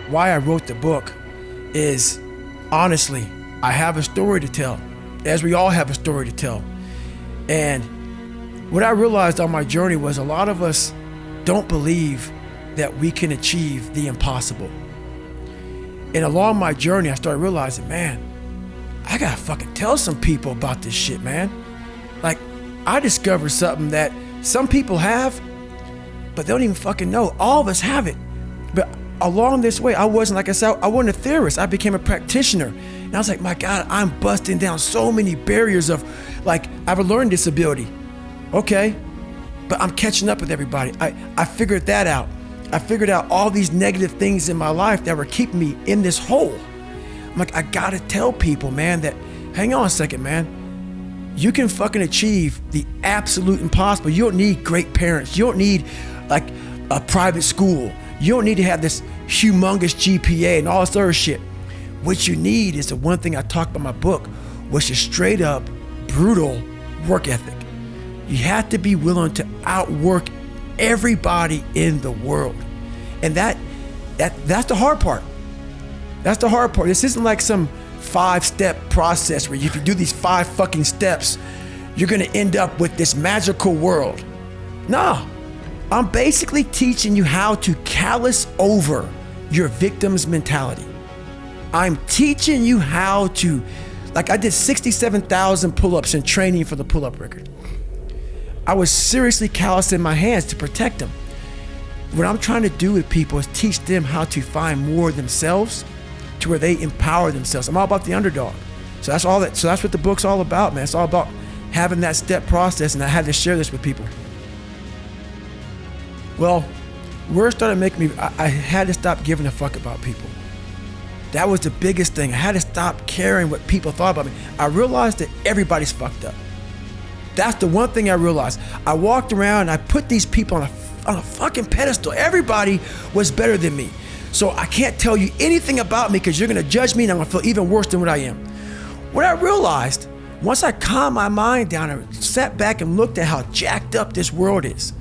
why I wrote the book is, honestly, I have a story to tell, as we all have a story to tell. And what I realized on my journey was a lot of us don't believe that we can achieve the impossible. And along my journey, I started realizing, man, I gotta fucking tell some people about this shit, man. Like, I discovered something that some people have, but they don't even fucking know. All of us have it. But along this way, I wasn't, like I said, I wasn't a theorist. I became a practitioner. And I was like, my God, I'm busting down so many barriers of, like, I have a learning disability. Okay, but I'm catching up with everybody. I figured that out. I figured out all these negative things in my life that were keeping me in this hole. I'm like, I gotta tell people, man, that, hang on a second, man. You can fucking achieve the absolute impossible. You don't need great parents. You don't need like a private school. You don't need to have this humongous GPA and all this other shit. What you need is the one thing I talked about in my book, which is straight up brutal work ethic. You have to be willing to outwork everybody in the world. And that's the hard part. That's the hard part. This isn't like some 5-step process where if you do these 5 fucking steps, you're gonna end up with this magical world. Nah, I'm basically teaching you how to callous over your victim's mentality. I'm teaching you how to, like I did 67,000 pull-ups in training for the pull-up record. I was seriously callousing my hands to protect them. What I'm trying to do with people is teach them how to find more themselves to where they empower themselves. I'm all about the underdog. So that's what the book's all about, man. It's all about having that step process, and I had to share this with people. Well, where it started making me, I had to stop giving a fuck about people. That was the biggest thing. I had to stop caring what people thought about me. I realized that everybody's fucked up. That's the one thing I realized. I walked around and I put these people on a fucking pedestal. Everybody was better than me. So I can't tell you anything about me because you're gonna judge me and I'm gonna feel even worse than what I am. What I realized, once I calmed my mind down and sat back and looked at how jacked up this world is,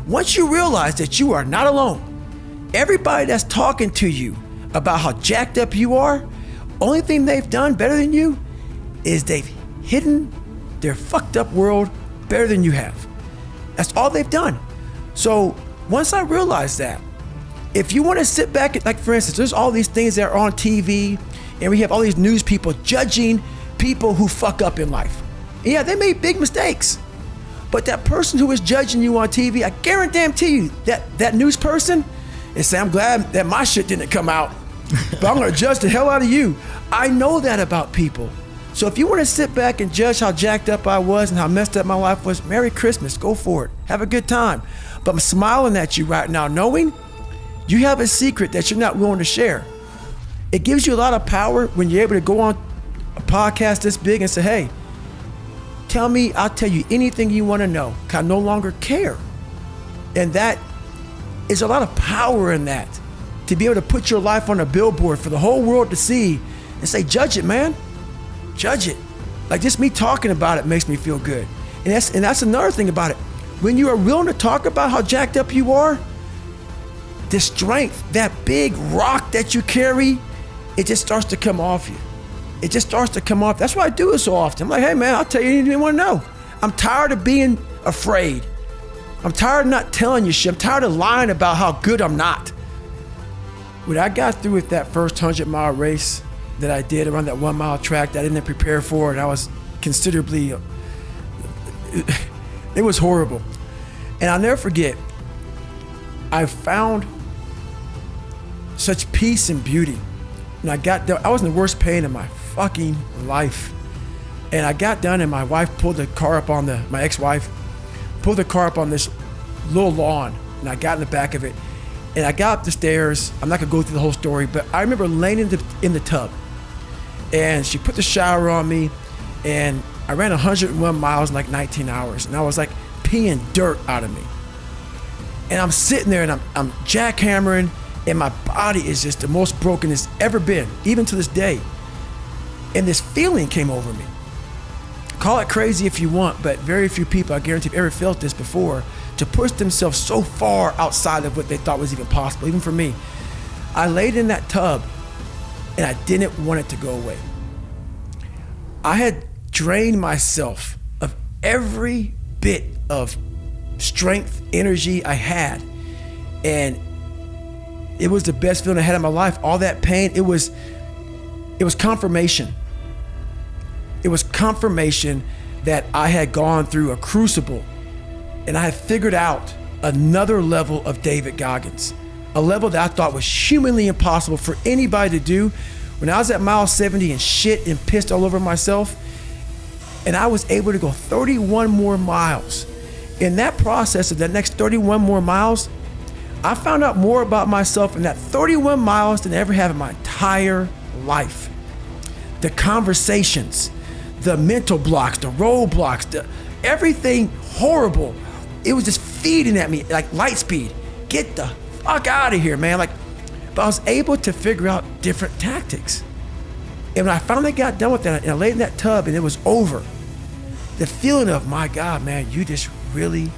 once you realize that you are not alone, everybody that's talking to you about how jacked up you are, only thing they've done better than you is they've hidden their fucked up world better than you have. That's all they've done. So once I realized that, if you want to sit back, like for instance, there's all these things that are on TV and we have all these news people judging people who fuck up in life. Yeah, they made big mistakes. But that person who is judging you on TV, I guarantee you that news person is saying, I'm glad that my shit didn't come out, but I'm gonna judge the hell out of you. I know that about people. So if you want to sit back and judge how jacked up I was and how messed up my life was, Merry Christmas, go for it. Have a good time. But I'm smiling at you right now, knowing you have a secret that you're not willing to share. It gives you a lot of power when you're able to go on a podcast this big and say, hey, tell me, I'll tell you anything you want to know, because I no longer care. And that is a lot of power in that, to be able to put your life on a billboard for the whole world to see and say, judge it, man. Judge it. Like just me talking about it makes me feel good. And that's another thing about it. When you are willing to talk about how jacked up you are, the strength, that big rock that you carry, it just starts to come off you. It just starts to come off. That's why I do it so often. I'm like, hey man, I'll tell you anything you want to know. I'm tired of being afraid. I'm tired of not telling you shit. I'm tired of lying about how good I'm not. When I got through with that first 100-mile race that I did around that 1-mile track that I didn't prepare for, and I was considerably, it was horrible. And I'll never forget, I found such peace and beauty. And I got done, I was in the worst pain of my fucking life. And I got done and my wife pulled the car up on my ex-wife, pulled the car up on this little lawn, and I got in the back of it. And I got up the stairs. I'm not gonna go through the whole story, but I remember laying in the tub. And she put the shower on me, and I ran 101 miles in like 19 hours. And I was like peeing dirt out of me. And I'm sitting there and I'm jackhammering, and my body is just the most broken it's ever been, even to this day. And this feeling came over me. Call it crazy if you want, but very few people, I guarantee, have ever felt this before, to push themselves so far outside of what they thought was even possible, even for me. I laid in that tub and I didn't want it to go away. I had drained myself of every bit of strength, energy I had. And it was the best feeling I had in my life. All that pain, it was confirmation. It was confirmation that I had gone through a crucible and I had figured out another level of David Goggins, a level that I thought was humanly impossible for anybody to do. When I was at mile 70 and shit and pissed all over myself, and I was able to go 31 more miles. In that process of the next 31 more miles, I found out more about myself in that 31 miles than I ever have in my entire life. The conversations, the mental blocks, the roadblocks, everything horrible. It was just feeding at me like light speed. Get the fuck out of here, man. But I was able to figure out different tactics. And when I finally got done with that and I laid in that tub and it was over, the feeling of, my God, man, you just really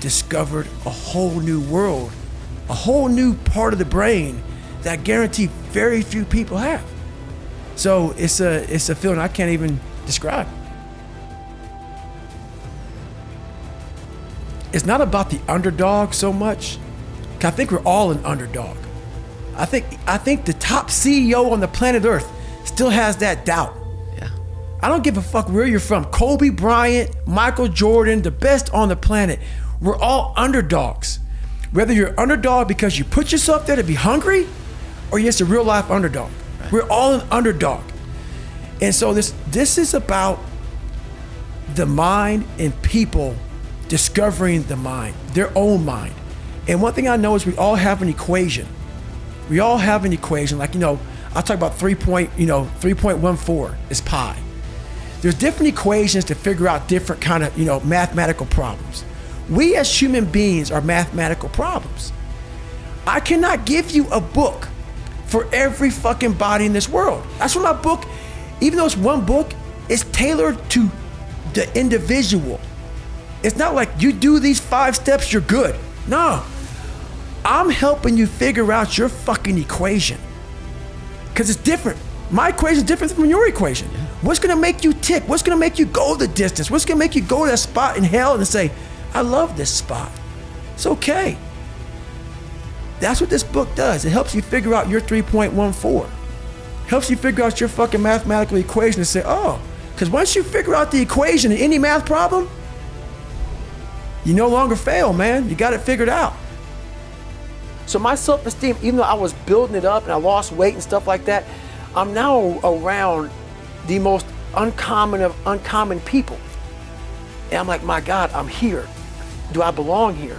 discovered a whole new world, a whole new part of the brain that I guarantee very few people have. So it's a feeling I can't even describe. It's not about the underdog so much. I think we're all an underdog. I think the top CEO on the planet Earth still has that doubt. Yeah. I don't give a fuck where you're from. Kobe Bryant, Michael Jordan, the best on the planet. We're all underdogs. Whether you're underdog because you put yourself there to be hungry, or you're just a real life underdog. Right. We're all an underdog. And so this is about the mind and people discovering the mind, their own mind. And one thing I know is we all have an equation. We all have an equation. Like, I'll talk about 3.14 is pi. There's different equations to figure out different kind of, mathematical problems. We as human beings are mathematical problems. I cannot give you a book for every fucking body in this world. That's what my book, even though it's one book, it's tailored to the individual. It's not like you do these 5 steps, you're good. No. I'm helping you figure out your fucking equation. Because it's different. My equation is different from your equation. Yeah. What's gonna make you tick? What's gonna make you go the distance? What's gonna make you go to that spot in hell and say, I love this spot. It's okay. That's what this book does. It helps you figure out your 3.14. Helps you figure out your fucking mathematical equation and say, oh, because once you figure out the equation in any math problem, you no longer fail, man. You got it figured out. So my self-esteem, even though I was building it up and I lost weight and stuff like that, I'm now around the most uncommon of uncommon people. And I'm like, my God, I'm here. Do I belong here?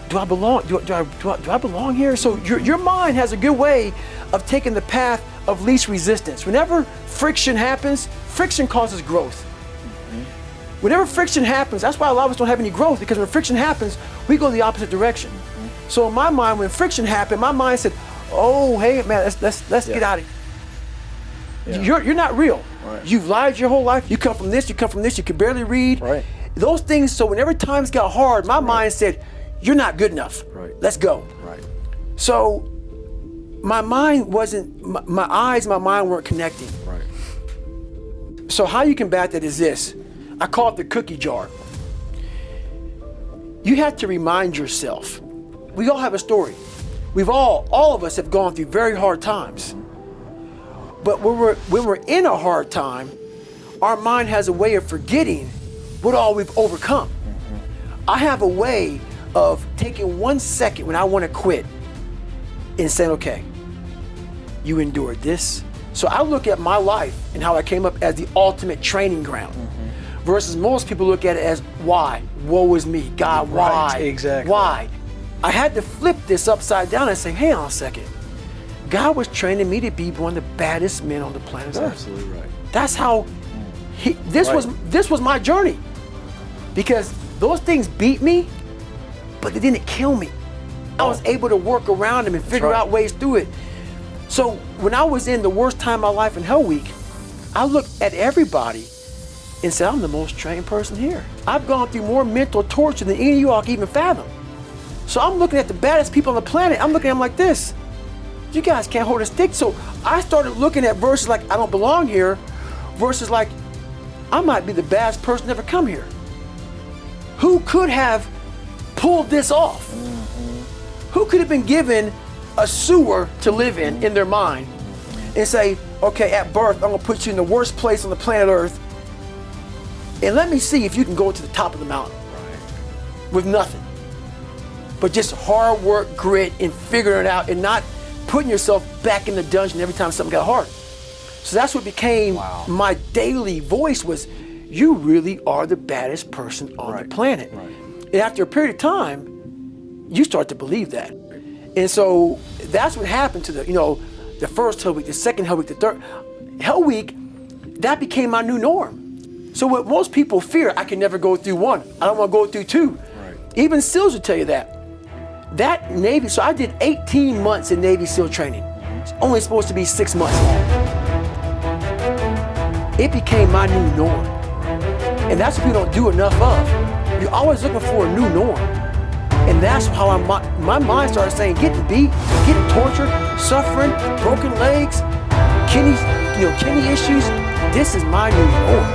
Do I belong? Do I belong here? So your mind has a good way of taking the path of least resistance. Whenever friction happens, friction causes growth. Whenever friction happens, that's why a lot of us don't have any growth, because when friction happens, we go the opposite direction. So in my mind, when friction happened, my mind said, oh, hey, man, let's get out of here. Yeah. You're not real. Right. You've lied your whole life. You come from this, you can barely read. Right. Those things, so whenever times got hard, my mind said, you're not good enough. Right. Let's go. Right. So my mind wasn't, my eyes, my mind weren't connecting. Right. So how you combat that is this. I call it the cookie jar. You have to remind yourself. We all have a story. All of us have gone through very hard times. But when we're in a hard time, our mind has a way of forgetting what all we've overcome. I have a way of taking 1 second when I want to quit and saying, okay, you endured this. So I look at my life and how I came up as the ultimate training ground. Versus most people look at it as why? Woe is me. God, why? Right, exactly. Why? I had to flip this upside down and say, hang on a second. God was training me to be one of the baddest men on the planet Earth. Absolutely right. That's how this was my journey. Because those things beat me, but they didn't kill me. I was able to work around them and figure out ways through it. So when I was in the worst time of my life in Hell Week, I looked at everybody and said, I'm the most trained person here. I've gone through more mental torture than any of you all can even fathom. So I'm looking at the baddest people on the planet. I'm looking at them like this. you guys can't hold a stick. So I started looking at verses like, I don't belong here, versus like, I might be the baddest person to ever come here. Who could have pulled this off? Who could have been given a sewer to live in their mind and say, okay, at birth, I'm gonna put you in the worst place on the planet Earth, and let me see if you can go to the top of the mountain with nothing. But just hard work, grit, and figuring it out, and not putting yourself back in the dungeon every time something got hard. So that's what became my daily voice was, you really are the baddest person on the planet. And after a period of time, you start to believe that. And so that's what happened to the first Hell Week, the second Hell Week, the third. Hell Week, that became my new norm. So what most people fear, I can never go through one. I don't want to go through two. Even SEALs would tell you that. That Navy, so I did 18 months in Navy SEAL training. It's only supposed to be 6 months long. It became my new norm. And that's what we don't do enough of. You're always looking for a new norm. And that's how my mind started saying, getting beat, getting tortured, suffering, broken legs, kidney issues. This is my new norm.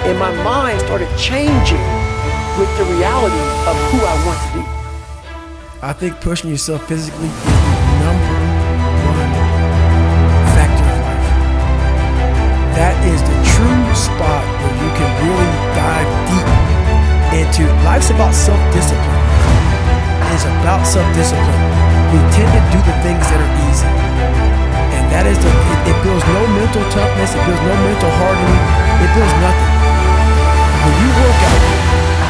And my mind started changing with the reality of who I want to be. I think pushing yourself physically is the number one factor of life. That is the true spot where you can really dive deep into. Life's about self-discipline. It's about self-discipline. We tend to do the things that are easy. And that is it builds no mental toughness, it builds no mental hardening, it builds nothing. When you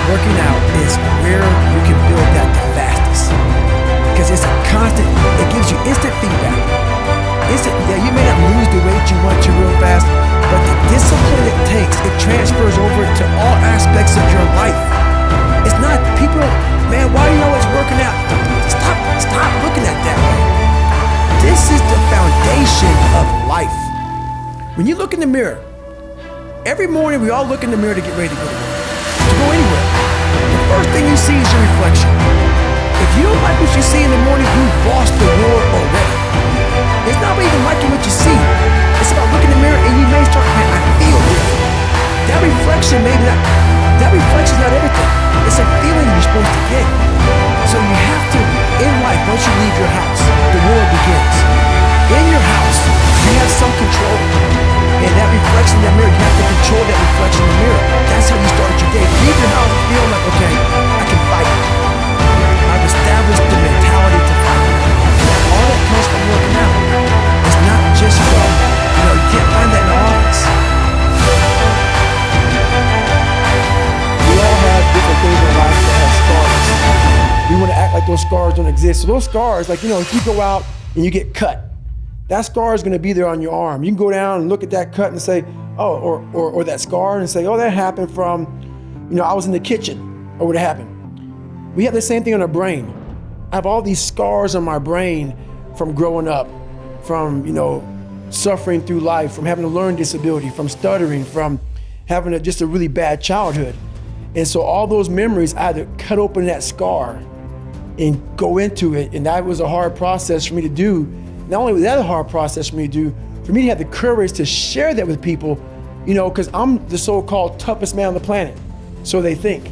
working out is where you can build that the fastest. Because it's a constant, it gives you instant feedback. You may not lose the weight you want to real fast, but the discipline it takes, it transfers over to all aspects of your life. It's not people, man, why are you always working out? Stop looking at that way. This is the foundation of life. When you look in the mirror, every morning we all look in the mirror to get ready to go anywhere. The first thing you see is your reflection. If you don't like what you see in the morning, you've lost the war already. It's not even liking what you see. It's about looking in the mirror and you may start, man, I feel different. That reflection is not everything. It's a feeling you're supposed to get. So you have to, in life, once you leave your house, the war begins. In your house, you have some control. And that reflection in the mirror, you have to control that reflection in the mirror. That's how you start your day. Leave your house feeling like, okay, I can fight. I've established the mentality to fight. And all that comes from working out. It's not just from, you can't find that in the office. We all have different things in our life that have scars. We want to act like those scars don't exist. So those scars, like, if you go out and you get cut, that scar is going to be there on your arm. You can go down and look at that cut and say, oh, or that scar and say, oh, that happened from, I was in the kitchen, or what happened. We have the same thing on our brain. I have all these scars on my brain from growing up, from, suffering through life, from having a learning disability, from stuttering, from having just a really bad childhood. And so all those memories, I had to cut open that scar and go into it. And that was a hard process for me to do. Not only was that a hard process for me to do, for me to have the courage to share that with people, because I'm the so-called toughest man on the planet. So they think.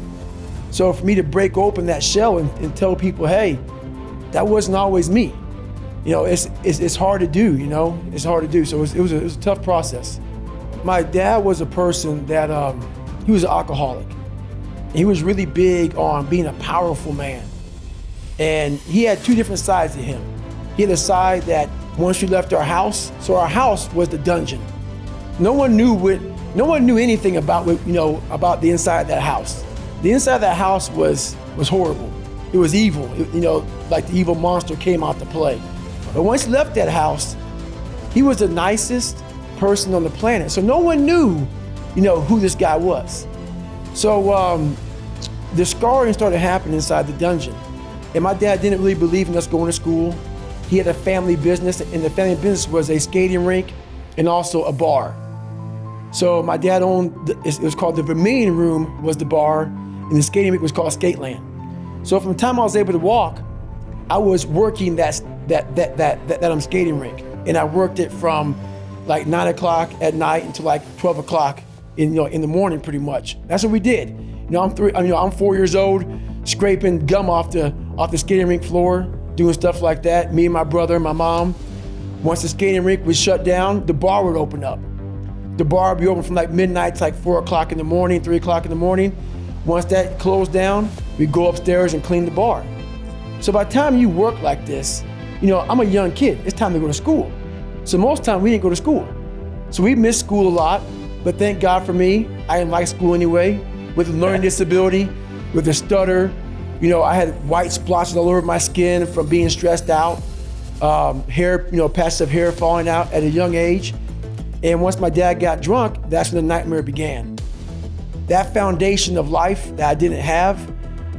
So for me to break open that shell and tell people, hey, that wasn't always me. It's hard to do, it's hard to do. So it was a tough process. My dad was a person that, he was an alcoholic. He was really big on being a powerful man. And he had two different sides to him. He had a side that once we left our house, so our house was the dungeon. No one knew anything about about the inside of that house. The inside of that house was horrible. It was evil, like the evil monster came out to play. But once he left that house, he was the nicest person on the planet. So no one knew, who this guy was. So the scarring started happening inside the dungeon. And my dad didn't really believe in us going to school. He had a family business, and the family business was a skating rink and also a bar. So my dad owned, it was called the Vermilion Room was the bar, and the skating rink was called Skateland. So from the time I was able to walk, I was working that skating rink, and I worked it from like 9 o'clock at night until like 12 o'clock in the morning, pretty much. That's what we did. I'm 4 years old, scraping gum off the skating rink floor, doing stuff like that. Me and my brother and my mom. Once the skating rink was shut down, the bar would open up. The bar would be open from like midnight to like 4 o'clock in the morning, 3 o'clock in the morning. Once that closed down, we'd go upstairs and clean the bar. So by the time you work like this, I'm a young kid, it's time to go to school. So most of the time we didn't go to school. So we missed school a lot, but thank God for me, I didn't like school anyway. With a learning disability, with a stutter, I had white splotches all over my skin from being stressed out, hair, patches of hair falling out at a young age. And once my dad got drunk, that's when the nightmare began. That foundation of life that I didn't have,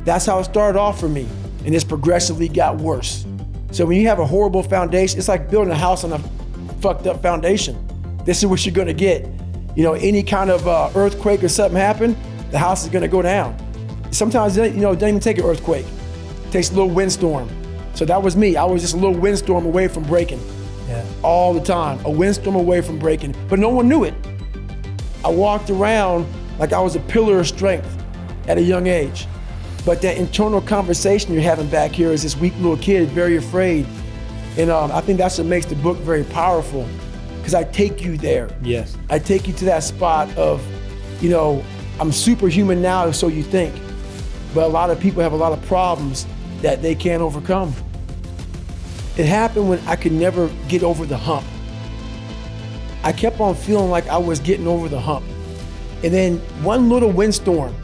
that's how it started off for me. And it's progressively got worse. So when you have a horrible foundation, it's like building a house on a fucked up foundation. This is what you're gonna get. Any kind of earthquake or something happen, the house is gonna go down. Sometimes, it doesn't even take an earthquake. It takes a little windstorm. So that was me. I was just a little windstorm away from breaking. Yeah. All the time, a windstorm away from breaking, but no one knew it. I walked around like I was a pillar of strength at a young age. But that internal conversation you're having back here is this weak little kid, very afraid. And I think that's what makes the book very powerful, because I take you there. Yes. I take you to that spot of, I'm superhuman now, so you think. But a lot of people have a lot of problems that they can't overcome. It happened when I could never get over the hump. I kept on feeling like I was getting over the hump. And then one little windstorm,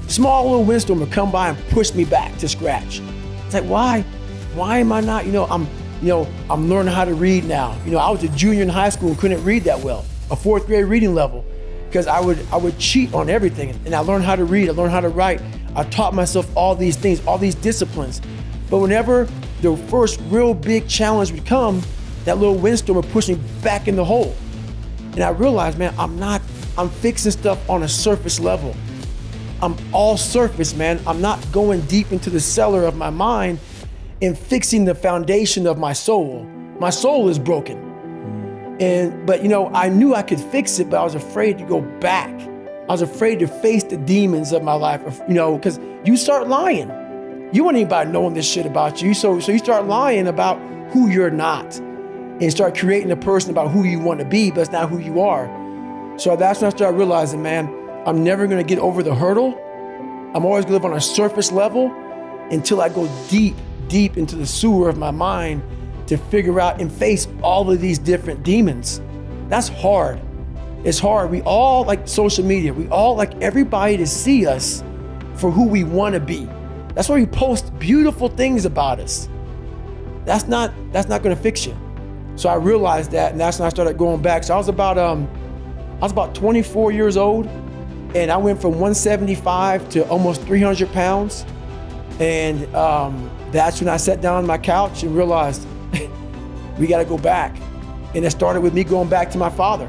small little windstorm would come by and push me back to scratch. It's like, why am I not, I'm learning how to read now. I was a junior in high school and couldn't read that well, a fourth grade reading level, because I would cheat on everything. And I learned how to read, I learned how to write. I taught myself all these things, all these disciplines. But whenever the first real big challenge would come, that little windstorm would push me back in the hole. And I realized, man, I'm fixing stuff on a surface level. I'm all surface, man. I'm not going deep into the cellar of my mind and fixing the foundation of my soul. My soul is broken. But I knew I could fix it, but I was afraid to go back. I was afraid to face the demons of my life, because you start lying. You want anybody knowing this shit about you. So you start lying about who you're not and start creating a person about who you want to be, but it's not who you are. So that's when I started realizing, man, I'm never gonna get over the hurdle. I'm always gonna live on a surface level until I go deep, deep into the sewer of my mind to figure out and face all of these different demons. That's hard. It's hard. We all like social media. We all like everybody to see us for who we wanna be. That's why we post beautiful things about us. That's not gonna fix you. So I realized that, and that's when I started going back. So I was about 24 years old, and I went from 175 to almost 300 pounds. And that's when I sat down on my couch and realized we gotta go back. And it started with me going back to my father.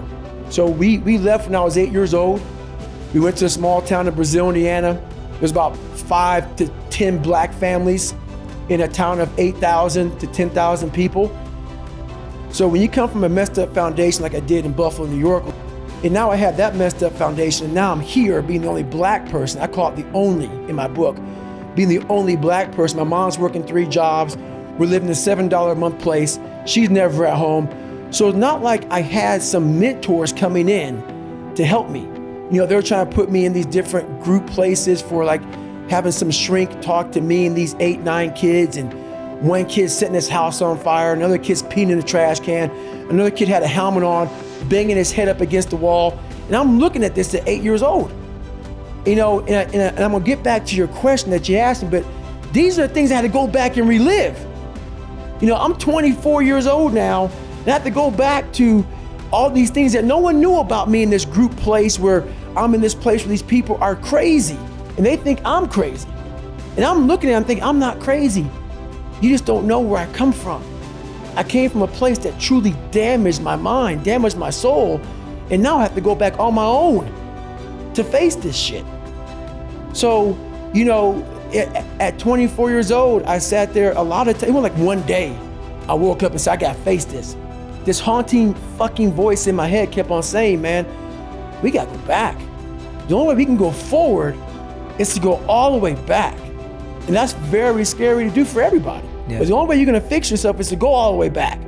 So we left when I was 8 years old. We went to a small town in Brazil, Indiana. There's about 5 to 10 black families in a town of 8,000 to 10,000 people. So when you come from a messed up foundation like I did in Buffalo, New York, and now I have that messed up foundation, and now I'm here being the only black person. I call it the only in my book, being the only black person. My mom's working 3 jobs. We're living in a $7 a month place. She's never at home. So it's not like I had some mentors coming in to help me. They were trying to put me in these different group places for like having some shrink talk to me and these 8, 9 kids, and one kid setting his house on fire, another kid's peeing in the trash can, another kid had a helmet on, banging his head up against the wall. And I'm looking at this at 8 years old. And I'm gonna get back to your question that you asked me, but these are the things I had to go back and relive. I'm 24 years old now, and I have to go back to all these things that no one knew about me in this group place where I'm in this place where these people are crazy and they think I'm crazy. And I'm looking at them thinking, I'm not crazy. You just don't know where I come from. I came from a place that truly damaged my mind, damaged my soul, and now I have to go back on my own to face this shit. So, At 24 years old, I sat there a lot of times. It was like one day, I woke up and said, I gotta face this. This haunting fucking voice in my head kept on saying, man, we gotta go back. The only way we can go forward is to go all the way back. And that's very scary to do for everybody. Yeah. But the only way you're gonna fix yourself is to go all the way back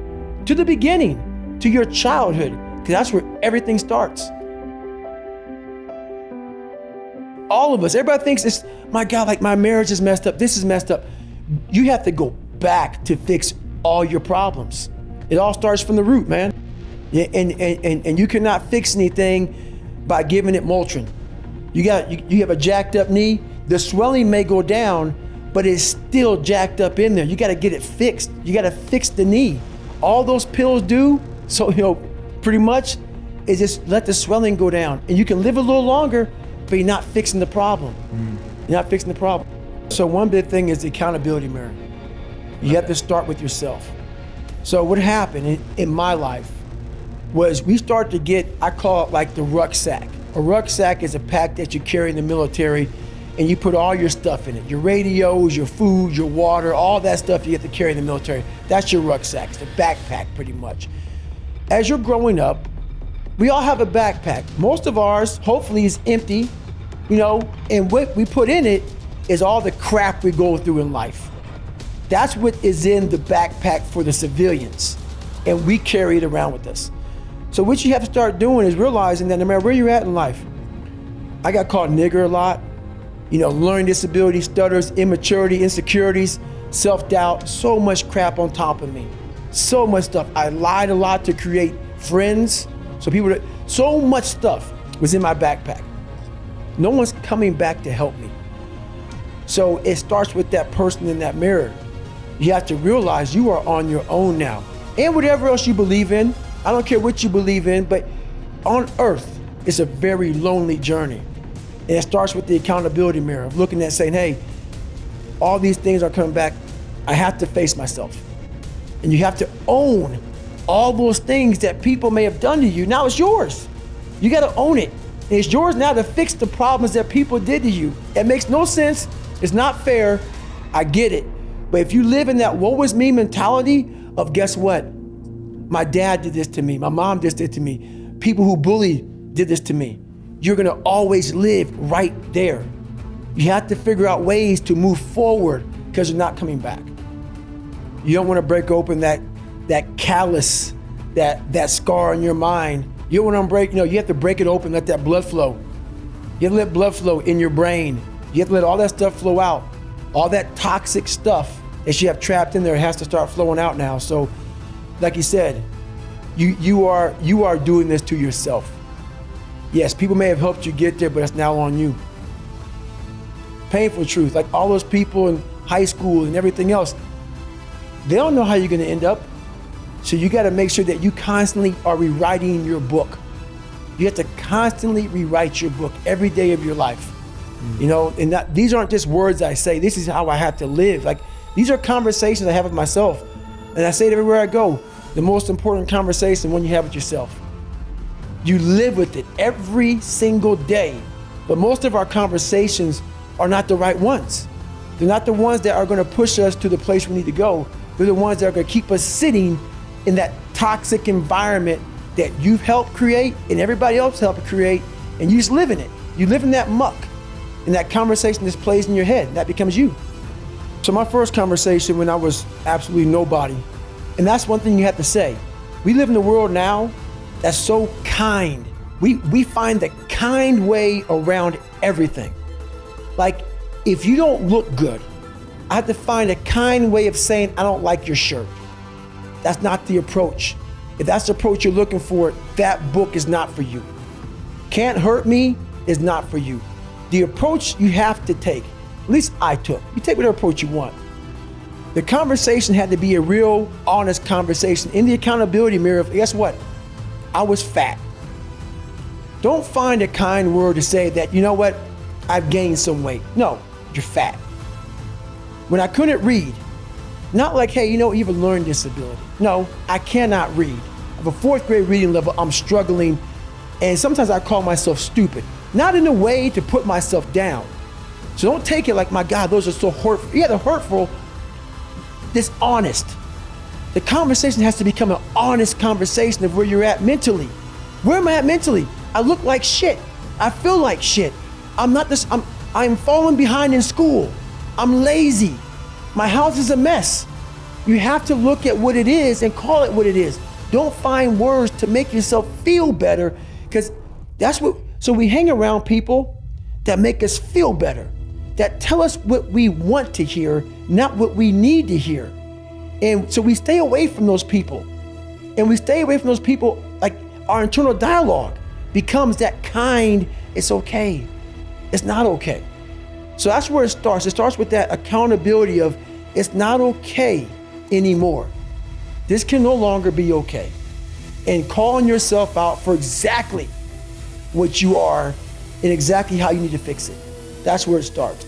to the beginning, to your childhood, because that's where everything starts. All of us, everybody thinks it's, my God, like my marriage is messed up, this is messed up. You have to go back to fix all your problems. It all starts from the root, man. And you cannot fix anything by giving it Motrin. You have a jacked up knee, the swelling may go down, but it's still jacked up in there. You gotta get it fixed. You gotta fix the knee. All those pills do, so pretty much, is just let the swelling go down. And you can live a little longer, but you're not fixing the problem. You're not fixing the problem. So one big thing is the accountability mirror. You have to start with yourself. So what happened in my life was we start to get, I call it like the rucksack. A rucksack is a pack that you carry in the military, and you put all your stuff in it. Your radios, your food, your water, all that stuff you have to carry in the military. That's your rucksack, it's a backpack pretty much. As you're growing up, we all have a backpack. Most of ours, hopefully, is empty, and what we put in it is all the crap we go through in life. That's what is in the backpack for the civilians, and we carry it around with us. So what you have to start doing is realizing that no matter where you're at in life, I got called nigger a lot, learning disability, stutters, immaturity, insecurities, self-doubt, so much crap on top of me. So much stuff. I lied a lot to create friends. So much stuff was in my backpack. No one's coming back to help me. So it starts with that person in that mirror. You have to realize you are on your own now. And whatever else you believe in, I don't care what you believe in, but on earth, it's a very lonely journey. And it starts with the accountability mirror of looking at saying, hey, all these things are coming back. I have to face myself. And you have to own all those things that people may have done to you. Now it's yours. You got to own it. And it's yours now to fix the problems that people did to you. It makes no sense. It's not fair. I get it. But if you live in that woe is me mentality of, guess what? My dad did this to me. My mom did this to me. People who bullied did this to me. You're gonna always live right there. You have to figure out ways to move forward because you're not coming back. You don't want to break open that callus, that scar in your mind. You don't want to break, you have to break it open, let that blood flow. You have to let blood flow in your brain. You have to let all that stuff flow out. All that toxic stuff that you have trapped in there has to start flowing out now. So, like you said, you are doing this to yourself. Yes, people may have helped you get there, but it's now on you. Painful truth, like all those people in high school and everything else, they don't know how you're gonna end up. So you gotta make sure that you constantly are rewriting your book. You have to constantly rewrite your book every day of your life. And these aren't just words I say, this is how I have to live. Like, these are conversations I have with myself. And I say it everywhere I go, the most important conversation one you have with yourself. You live with it every single day. But most of our conversations are not the right ones. They're not the ones that are gonna push us to the place we need to go. They're the ones that are gonna keep us sitting in that toxic environment that you've helped create and everybody else helped create, and you just live in it. You live in that muck, and that conversation just plays in your head, and that becomes you. So my first conversation when I was absolutely nobody, and that's one thing you have to say. We live in a world now that's so kind. We find the kind way around everything. Like, if you don't look good, I have to find a kind way of saying, I don't like your shirt. That's not the approach. If that's the approach you're looking for, that book is not for you. Can't hurt me is not for you. The approach you have to take, at least I took, you take whatever approach you want. The conversation had to be a real, honest conversation in the accountability mirror of, guess what? I was fat. Don't find a kind word to say that, you know what? I've gained some weight. No, you're fat. When I couldn't read, not like, hey, you have a learning disability. No, I cannot read. I have a 4th grade reading level, I'm struggling, and sometimes I call myself stupid. Not in a way to put myself down, So don't take it like, my God, those are so hurtful. Yeah, they're hurtful. It's honest. The conversation has to become an honest conversation of where you're at mentally. Where am I at mentally? I look like shit. I feel like shit. I'm falling behind in school. I'm lazy. My house is a mess. You have to look at what it is and call it what it is. Don't find words to make yourself feel better, because so we hang around people that make us feel better, that tell us what we want to hear, not what we need to hear. And so we stay away from those people. And we stay away from those people, like our internal dialogue becomes that kind, it's okay, it's not okay. So that's where it starts. It starts with that accountability of, it's not okay anymore. This can no longer be okay. And calling yourself out for exactly what you are and exactly how you need to fix it. That's where it starts.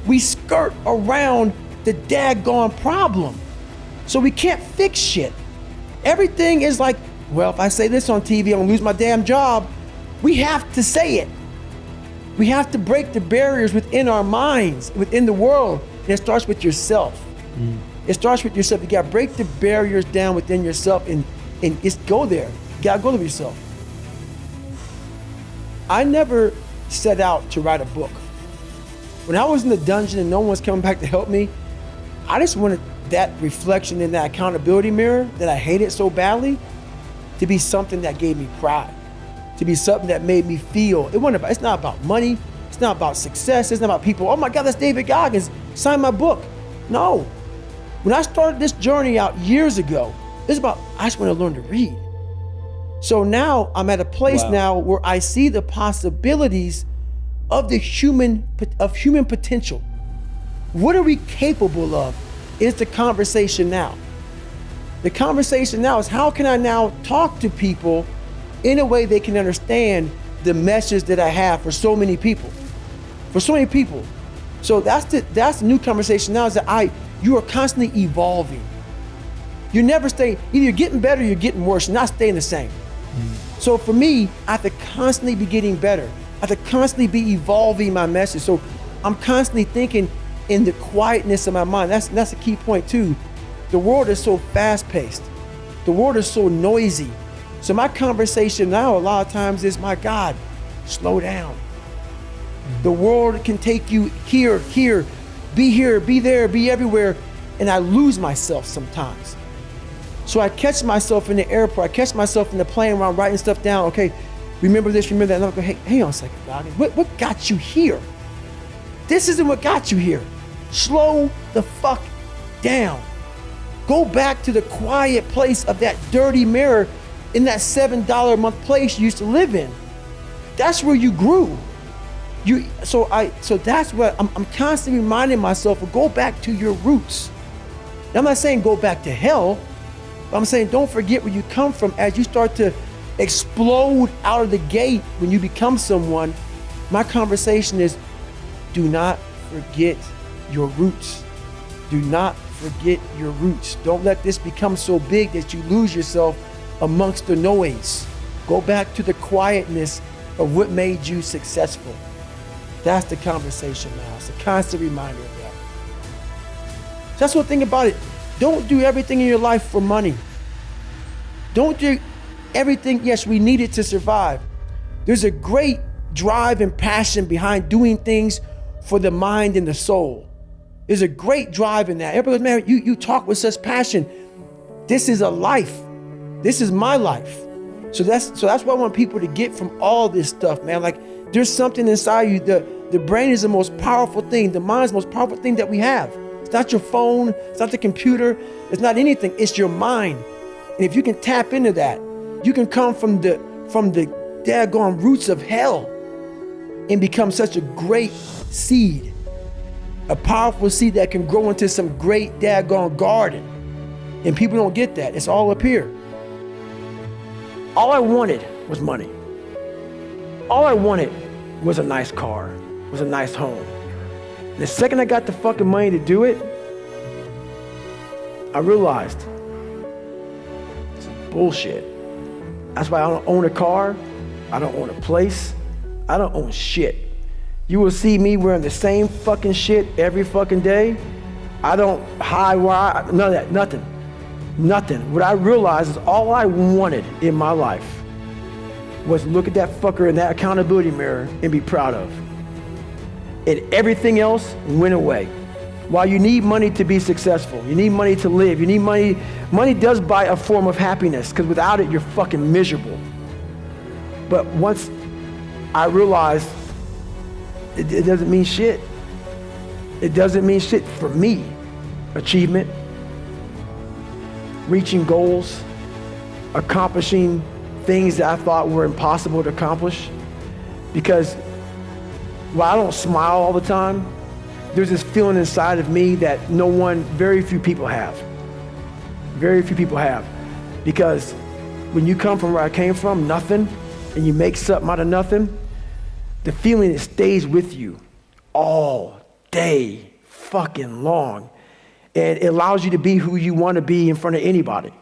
We skirt around the daggone problem. So we can't fix shit. Everything is like, well, if I say this on TV, I'm gonna lose my damn job. We have to say it. We have to break the barriers within our minds, within the world. And it starts with yourself. It starts with yourself. You gotta break the barriers down within yourself and just go there. You gotta go to yourself. I never set out to write a book. When I was in the dungeon and no one was coming back to help me, I just wanted that reflection in that accountability mirror that I hated so badly to be something that gave me pride, to be something that made me feel. It's not about money. It's not about success. It's not about people. Oh my God, that's David Goggins. Sign my book. No. When I started this journey out years ago, it's about, I just want to learn to read. So now I'm at a place now where I see the possibilities of human potential. What are we capable of is the conversation now. The conversation now is, how can I now talk to people in a way they can understand the message that I have for so many people. For so many people. So that's the new conversation now, is that you are constantly evolving. You never stay, either you're getting better or you're getting worse, you're not staying the same. So for me, I have to constantly be getting better. I have to constantly be evolving my message. So I'm constantly thinking in the quietness of my mind. That's a key point too. The world is so fast paced. The world is so noisy. So my conversation now a lot of times is, my God, slow down. The world can take you here, be there, be everywhere. And I lose myself sometimes. So I catch myself in the airport, I catch myself in the plane where I'm writing stuff down. Okay, remember this, remember that. And I'm going, hey, hang on a second, God. What got you here? This isn't what got you here. Slow the fuck down. Go back to the quiet place of that dirty mirror in that $7 a month place you used to live in. That's where you grew. So that's what I'm constantly reminding myself of. Go back to your roots. Now, I'm not saying go back to hell. But I'm saying don't forget where you come from. As you start to explode out of the gate when you become someone, my conversation is, do not forget your roots. Do not forget your roots. Don't let this become so big that you lose yourself amongst the noise. Go back to the quietness of what made you successful. That's the conversation now. It's a constant reminder of that. So that's one thing about it. Don't do everything in your life for money. Don't do everything. Yes, we need it to survive. There's a great drive and passion behind doing things for the mind and the soul. There's a great drive in that. Everybody goes, man, you talk with such passion. This is a life. This is my life. So that's what I want people to get from all this stuff, man. Like, there's something inside you. The brain is the most powerful thing. The mind is the most powerful thing that we have. It's not your phone. It's not the computer. It's not anything. It's your mind. And if you can tap into that, you can come from the daggone roots of hell and become such a great seed, a powerful seed that can grow into some great daggone garden. And people don't get that. It's all up here. All I wanted was money. All I wanted was a nice car, was a nice home. The second I got the fucking money to do it, I realized it's bullshit. That's why I don't own a car. I don't own a place. I don't own shit. You will see me wearing the same fucking shit every fucking day. I don't hide none of that, nothing. Nothing. What I realized is all I wanted in my life was look at that fucker in that accountability mirror and be proud of. And everything else went away. While you need money to be successful, you need money to live, you need money. Money does buy a form of happiness, because without it, you're fucking miserable. But once I realized it doesn't mean shit. It doesn't mean shit for me. Achievement, reaching goals, accomplishing things that I thought were impossible to accomplish. Because while I don't smile all the time, there's this feeling inside of me that very few people have. Very few people have. Because when you come from where I came from, nothing, and you make something out of nothing, the feeling, it stays with you all day fucking long. And it allows you to be who you want to be in front of anybody.